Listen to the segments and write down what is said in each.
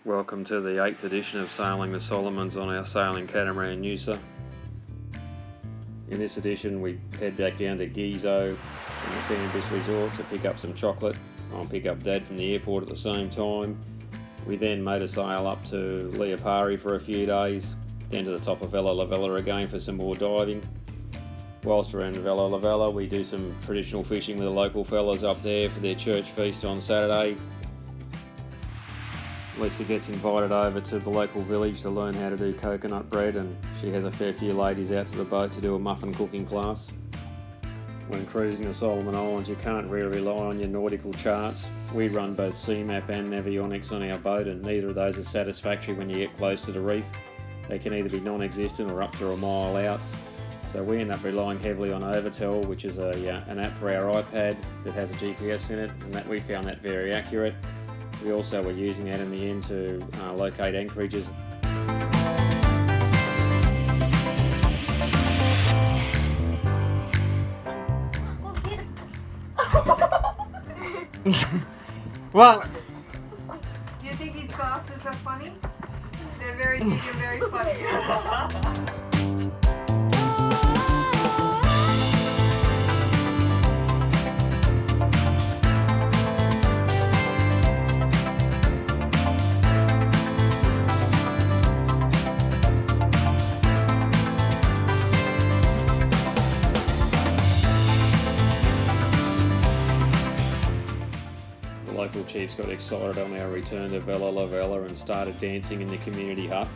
Welcome to the 8th edition of Sailing the Solomons on our sailing catamaran Noosa. In this edition we head back down to Gizo in the Sandbridge Resort to pick up some chocolate. I'll pick up Dad from the airport at the same time. We then motor sail up to Leopari for a few days, then to the top of Vellela Lavella again for some more diving. Whilst we're in Vellela Lavella we do some traditional fishing with the local fellas up there for their church feast on Saturday. Lisa gets invited over to the local village to learn how to do coconut bread, and she has a fair few ladies out to the boat to do a muffin cooking class. When cruising the Solomon Islands you can't really rely on your nautical charts. We run both CMAP and Navionics on our boat, and neither of those are satisfactory when you get close to the reef. They can either be non-existent or up to a mile out. So we end up relying heavily on Overtel, which is an app for our iPad that has a GPS in it, and that we found that very accurate. We also were using that in the end to locate anchorages. What? Do you think these glasses are funny? They're very big and very funny. The local chiefs got excited on our return to Vellela Lavella and started dancing in the community hut.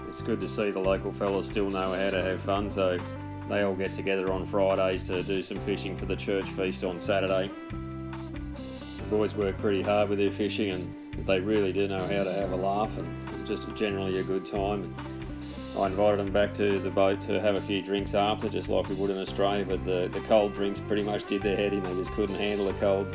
It's good to see the local fellas still know how to have fun, so they all get together on Fridays to do some fishing for the church feast on Saturday. The boys work pretty hard with their fishing and they really do know how to have a laugh, and just generally a good time. I invited them back to the boat to have a few drinks after, just like we would in Australia, but the cold drinks pretty much did their head in. They just couldn't handle the cold.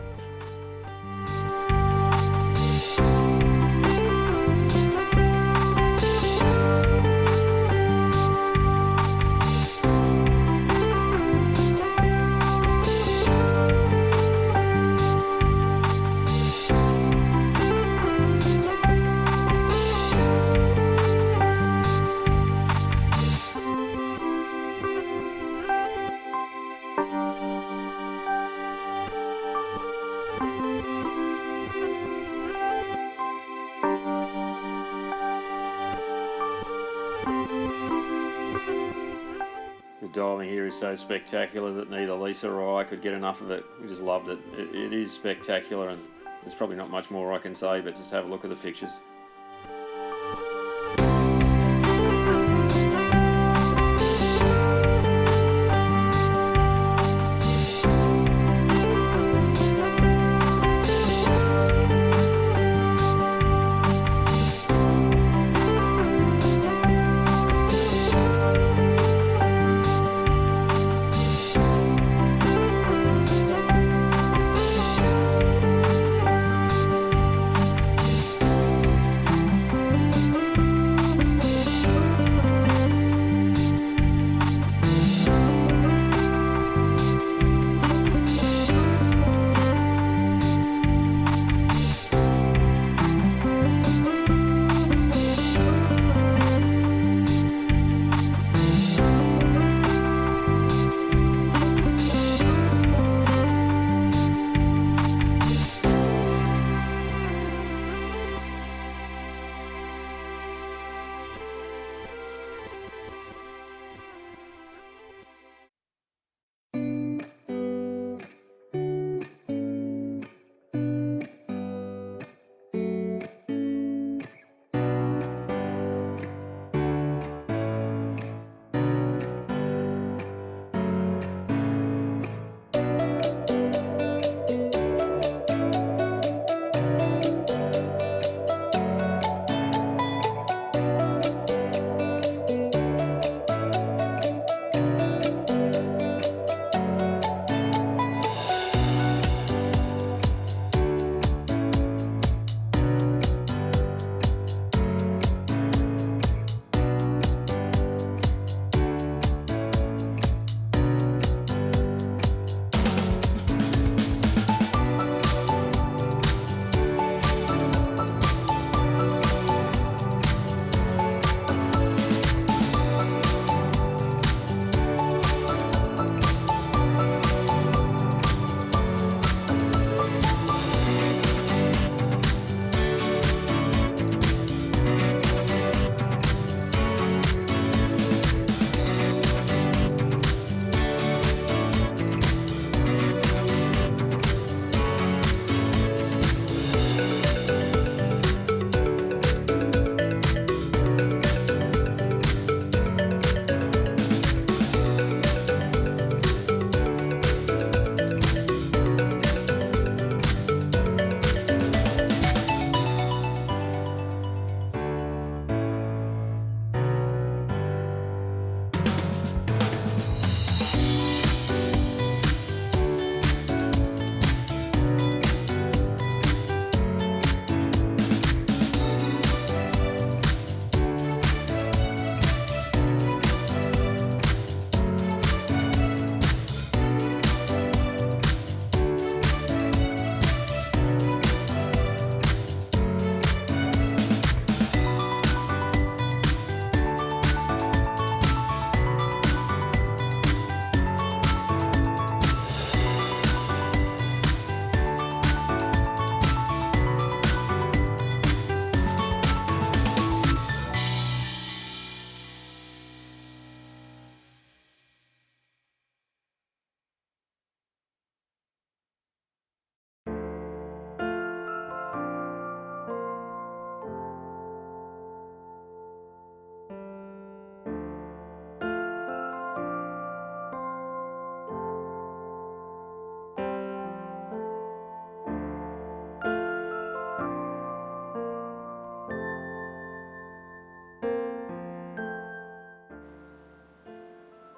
The diving here is so spectacular that neither Lisa or I could get enough of it. We just loved it. It is spectacular, and there's probably not much more I can say, but just have a look at the pictures.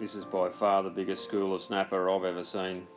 This is by far the biggest school of snapper I've ever seen.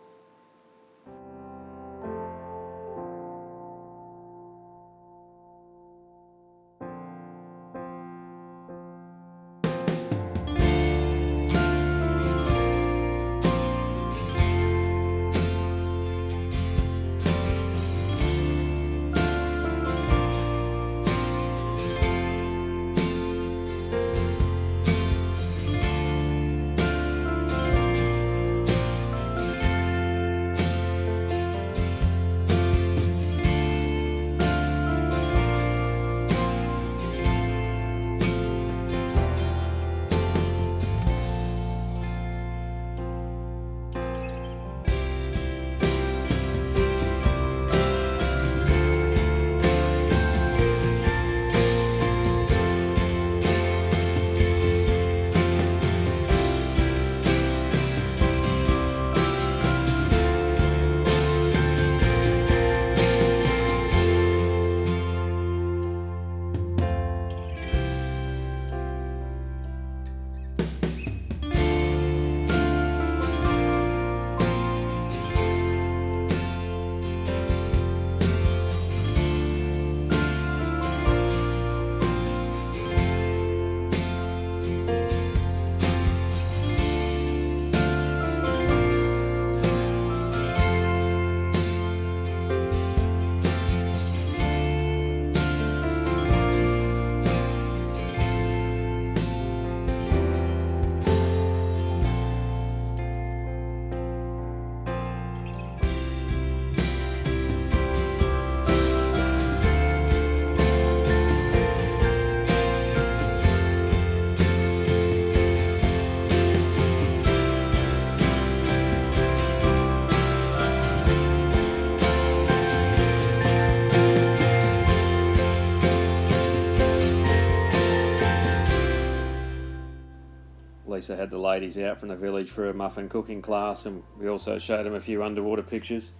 Lisa had the ladies out from the village for a muffin cooking class, and we also showed them a few underwater pictures.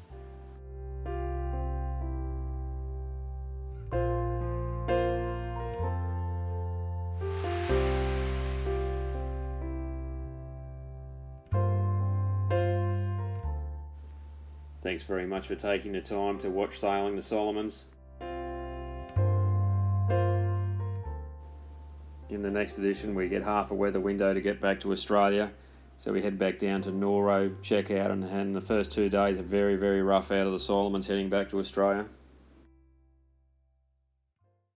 Thanks very much for taking the time to watch Sailing the Solomons. In the next edition, we get half a weather window to get back to Australia, so we head back down to Nauru, check out, and the first 2 days are very, very rough out of the Solomons heading back to Australia.